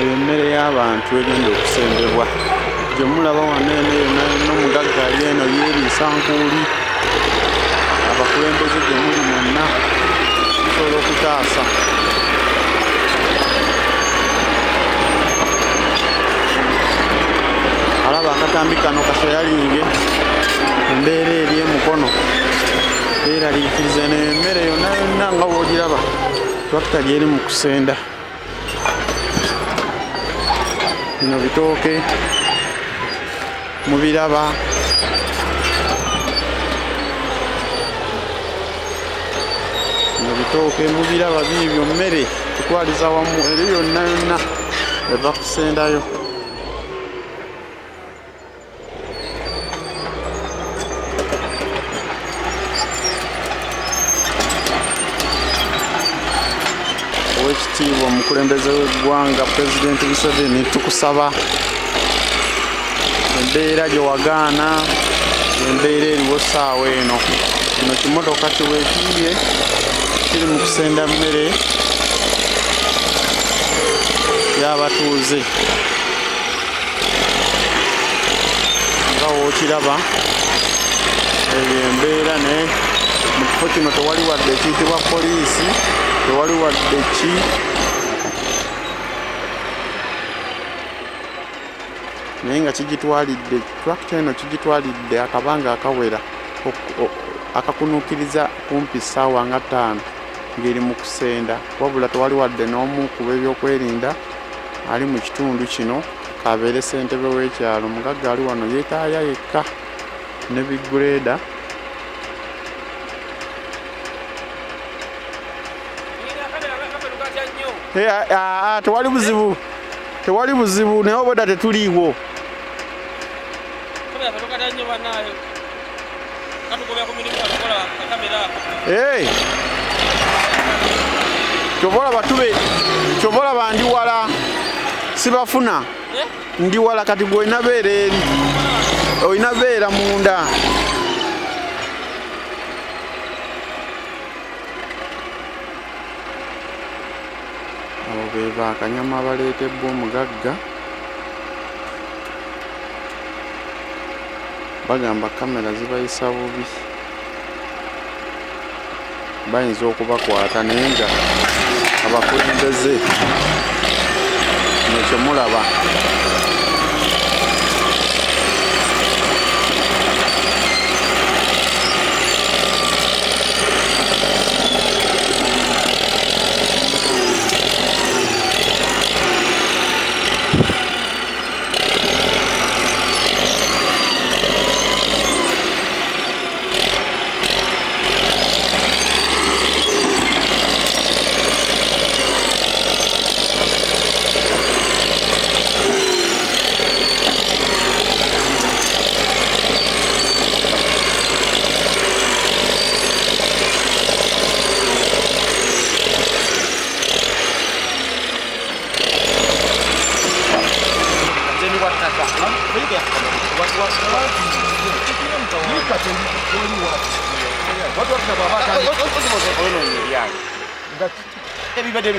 Emmere y'abantu egenda okusembebwa gye mulaba wano eno yonna n'omugagga ali eno yeeriisa nkuuli abakulembeze gye muli mwenna tusobola okutaasa alaba akatambi kano kaseyalinge embeera eri emukono beeraliikirize n'emmere yonna yonna nga bw'ogiraba twakita gyeri mu kusenda. Bino bitooke mubiraba biibyo mmere tutwaliza wamu eri yonna yonna eva kusendayo. Oweekitiibwa omukulembeze w'eggwanga Pulezident Museveni, tukusaba embeera gye wagaana embeera eriwo ssaawa eno. Kino kimotoka kiweekiibye kiri mu kusenda mmere y'abatuuze nga wookiraba eyo embeera naye mu kifo kino tewali wadde ekiyitibwa poliisi, tewali wadde ki naye nga kigitwalidde tractor eno kigitwalidde akabanga akawera akakunuukiriza kumpi ssaawa nga 5 ng'eri mu kusenda, wabula tewali wadde n'omu ku b'ebyokwerinda ali mu kitundu kino kabeere ssentebe w'ekyalo. Omugagga ali wano yeetaaya yekka ne greda. Tewali buzibu naye obwedda tetuliiwo. Kyova olaba ndi wala sibafuna ndi wala kati gwe olina beera eri olina beera munda. Abo beeba akanyama abaleetebbwa omugagga. Bagamba kamera zibayisa bubi, bayinza okubakwata naye nga abakulembeze nekyo mulaba. Everybody